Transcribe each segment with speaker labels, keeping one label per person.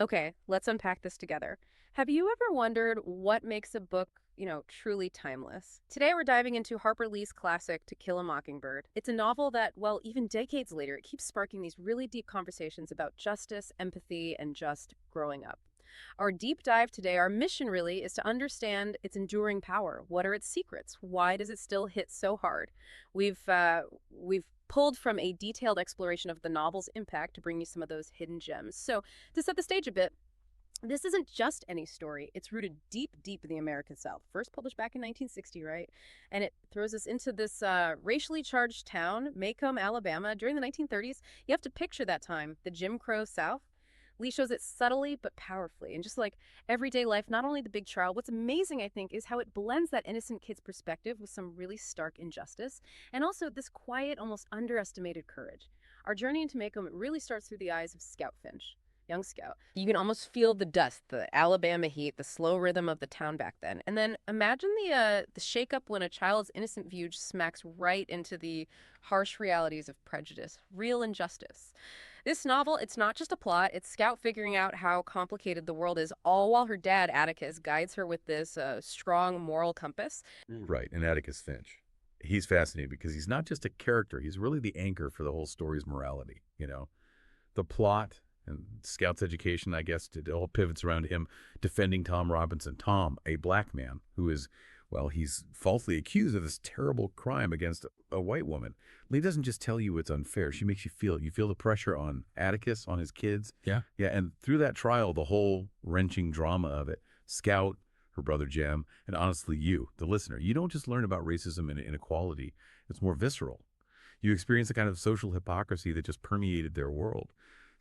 Speaker 1: Okay, let's unpack this together. Have you ever wondered what makes a book, truly timeless? Today we're diving into Harper Lee's classic To Kill a Mockingbird. It's a novel that, well, even decades later, it keeps sparking these really deep conversations about justice, empathy, and just growing up. Our deep dive today, our mission really is to understand its enduring power. What are its secrets? Why does it still hit so hard? We've pulled from a detailed exploration of the novel's impact to bring you some of those hidden gems. So, to set the stage a bit, this isn't just any story. It's rooted deep, deep in the American South. First published back in 1960, right? And it throws us into this racially charged town, Macomb, Alabama, during the 1930s. You have to picture that time, the Jim Crow South. Lee shows it subtly but powerfully. And just like everyday life, not only the big trial, what's amazing, I think, is how it blends that innocent kid's perspective with some really stark injustice and also this quiet, almost underestimated courage. Our journey into Macomb really starts through the eyes of Scout Finch, young Scout. You can almost feel the dust, the Alabama heat, the slow rhythm of the town back then. And then imagine the shakeup when a child's innocent view just smacks right into the harsh realities of prejudice, real injustice. This novel, it's not just a plot, it's Scout figuring out how complicated the world is, all while her dad, Atticus, guides her with this strong moral compass.
Speaker 2: Right, and Atticus Finch. He's fascinating because he's not just a character. He's really the anchor for the whole story's morality, The plot and Scout's education, I guess, it all pivots around him defending Tom Robinson. Tom, a black man who is, well, he's falsely accused of this terrible crime against a white woman. Lee doesn't just tell you it's unfair. She makes you feel it. You feel the pressure on Atticus, on his kids.
Speaker 3: Yeah.
Speaker 2: Yeah, and through that trial, the whole wrenching drama of it, Scout, her brother Jem, and honestly you, the listener, you don't just learn about racism and inequality. It's more visceral. You experience the kind of social hypocrisy that just permeated their world.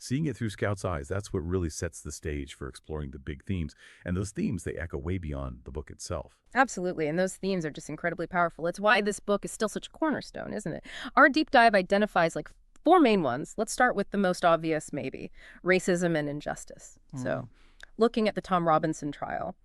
Speaker 2: Seeing it through Scout's eyes, that's what really sets the stage for exploring the big themes. And those themes, they echo way beyond the book itself.
Speaker 1: Absolutely, and those themes are just incredibly powerful. It's why this book is still such a cornerstone, isn't it? Our deep dive identifies like four main ones. Let's start with the most obvious, maybe, racism and injustice. So, looking at the Tom Robinson trial,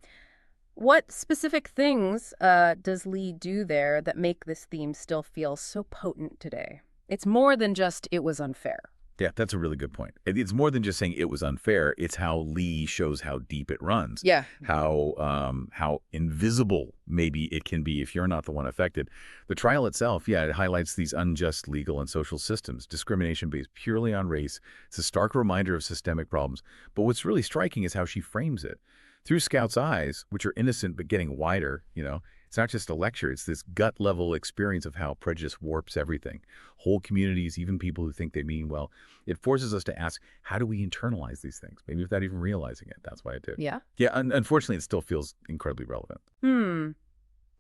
Speaker 1: what specific things does Lee do there that make this theme still feel so potent today? It's more than just it was unfair.
Speaker 2: Yeah, that's a really good point. It's more than just saying it was unfair. It's how Lee shows how deep it runs.
Speaker 1: Yeah.
Speaker 2: How invisible maybe it can be if you're not the one affected. The trial itself, yeah, it highlights these unjust legal and social systems, discrimination based purely on race. It's a stark reminder of systemic problems. But what's really striking is how she frames it. Through Scout's eyes, which are innocent but getting wider, it's not just a lecture. It's this gut-level experience of how prejudice warps everything. Whole communities, even people who think they mean well. It forces us to ask, how do we internalize these things? Maybe without even realizing it. That's why it did.
Speaker 1: Yeah?
Speaker 2: Yeah, unfortunately, it still feels incredibly relevant.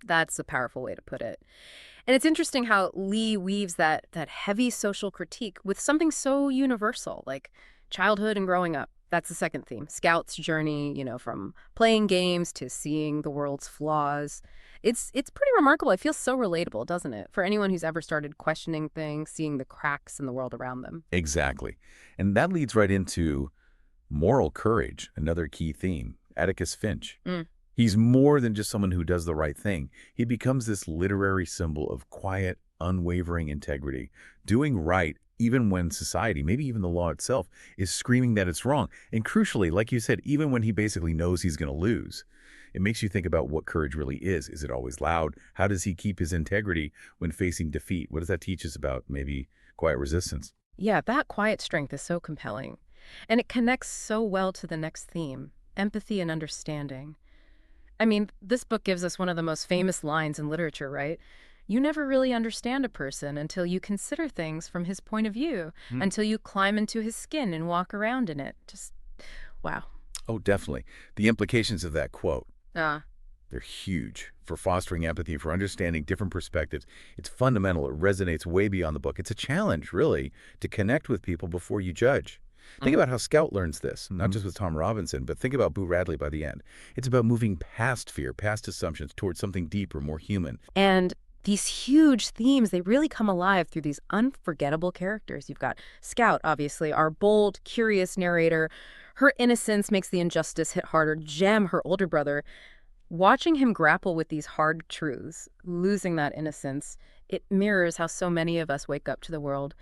Speaker 1: That's a powerful way to put it. And it's interesting how Lee weaves that heavy social critique with something so universal, like childhood and growing up. That's the second theme. Scout's journey, from playing games to seeing the world's flaws. It's pretty remarkable. It feels so relatable, doesn't it? For anyone who's ever started questioning things, seeing the cracks in the world around them.
Speaker 2: Exactly. And that leads right into moral courage, another key theme. Atticus Finch. He's more than just someone who does the right thing. He becomes this literary symbol of quiet, unwavering integrity, doing right even when society, maybe even the law itself, is screaming that it's wrong. And crucially, like you said, even when he basically knows he's going to lose. It makes you think about what courage really is. Is it always loud? How does he keep his integrity when facing defeat? What does that teach us about maybe quiet resistance?
Speaker 1: Yeah, that quiet strength is so compelling. And it connects so well to the next theme, empathy and understanding. I mean, this book gives us one of the most famous lines in literature, right? You never really understand a person until you consider things from his point of view, until you climb into his skin and walk around in it. Just, wow.
Speaker 2: Oh, definitely. The implications of that quote,
Speaker 1: They're
Speaker 2: huge for fostering empathy, for understanding different perspectives. It's fundamental. It resonates way beyond the book. It's a challenge, really, to connect with people before you judge. Think about how Scout learns this, not just with Tom Robinson, but think about Boo Radley by the end. It's about moving past fear, past assumptions, towards something deeper, more human.
Speaker 1: And these huge themes, they really come alive through these unforgettable characters. You've got Scout, obviously, our bold, curious narrator. Her innocence makes the injustice hit harder. Jem, her older brother. Watching him grapple with these hard truths, losing that innocence, it mirrors how so many of us wake up to the world.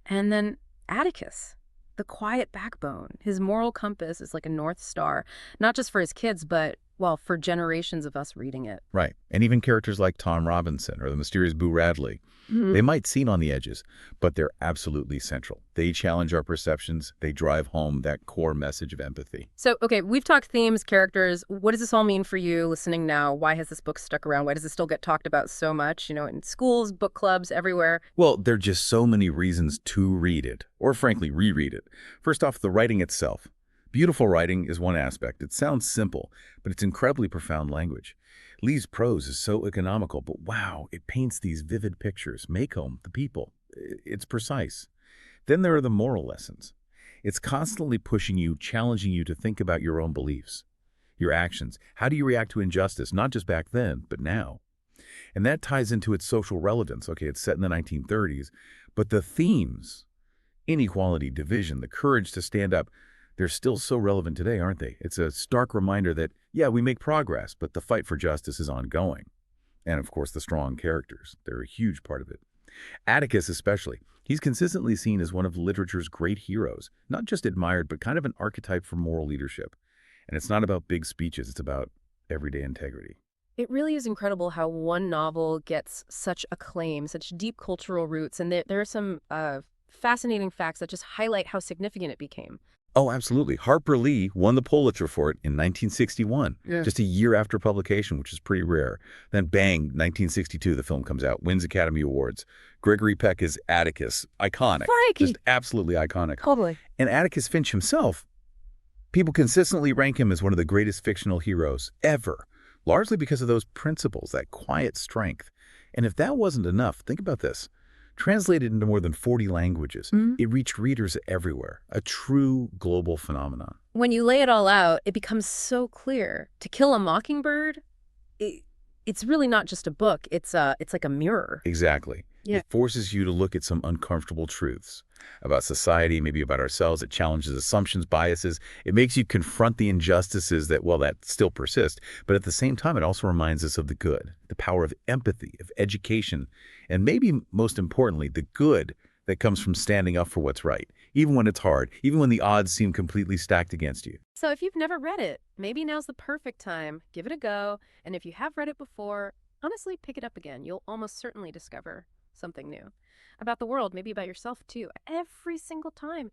Speaker 1: And then Atticus, the quiet backbone. His moral compass is like a North Star, not just for his kids, but, well, for generations of us reading it.
Speaker 2: Right. And even characters like Tom Robinson or the mysterious Boo Radley,
Speaker 1: Mhm.
Speaker 2: they might seem on the edges, but they're absolutely central. They challenge our perceptions. They drive home that core message of empathy.
Speaker 1: So, okay, we've talked themes, characters. What does this all mean for you listening now? Why has this book stuck around? Why does it still get talked about so much, in schools, book clubs, everywhere?
Speaker 2: Well, there are just so many reasons to read it, or frankly, reread it. First off, the writing itself. Beautiful writing is one aspect. It sounds simple, but it's incredibly profound language. Lee's prose is so economical, but wow, it paints these vivid pictures. Macomb, the people. It's precise. Then there are the moral lessons. It's constantly pushing you, challenging you to think about your own beliefs, your actions. How do you react to injustice, not just back then, but now? And that ties into its social relevance. Okay, it's set in the 1930s, but the themes, inequality, division, the courage to stand up, they're still so relevant today, aren't they? It's a stark reminder that, yeah, we make progress, but the fight for justice is ongoing. And of course, the strong characters, they're a huge part of it. Atticus especially, he's consistently seen as one of literature's great heroes, not just admired, but kind of an archetype for moral leadership. And it's not about big speeches, it's about everyday integrity.
Speaker 1: It really is incredible how one novel gets such acclaim, such deep cultural roots, and there are some fascinating facts that just highlight how significant it became.
Speaker 2: Oh, absolutely. Harper Lee won the Pulitzer for it in 1961,
Speaker 1: Yeah.
Speaker 2: just a year after publication, which is pretty rare. Then bang, 1962, the film comes out, wins Academy Awards. Gregory Peck is Atticus, iconic,
Speaker 1: Crikey!
Speaker 2: just absolutely iconic.
Speaker 1: Totally.
Speaker 2: And Atticus Finch himself, people consistently rank him as one of the greatest fictional heroes ever, largely because of those principles, that quiet strength. And if that wasn't enough, think about this. Translated into more than 40 languages, it reached readers everywhere, a true global phenomenon.
Speaker 1: When you lay it all out, it becomes so clear. To Kill a Mockingbird, it's really not just a book. It's like a mirror.
Speaker 2: Exactly.
Speaker 1: Yeah.
Speaker 2: It forces you to look at some uncomfortable truths about society, maybe about ourselves. It challenges assumptions, biases. It makes you confront the injustices that, well, that still persist. But at the same time, it also reminds us of the good, the power of empathy, of education, and maybe most importantly, the good that comes from standing up for what's right, even when it's hard, even when the odds seem completely stacked against you.
Speaker 1: So if you've never read it, maybe now's the perfect time. Give it a go. And if you have read it before, honestly, pick it up again. You'll almost certainly discover something new about the world, maybe about yourself too, every single time.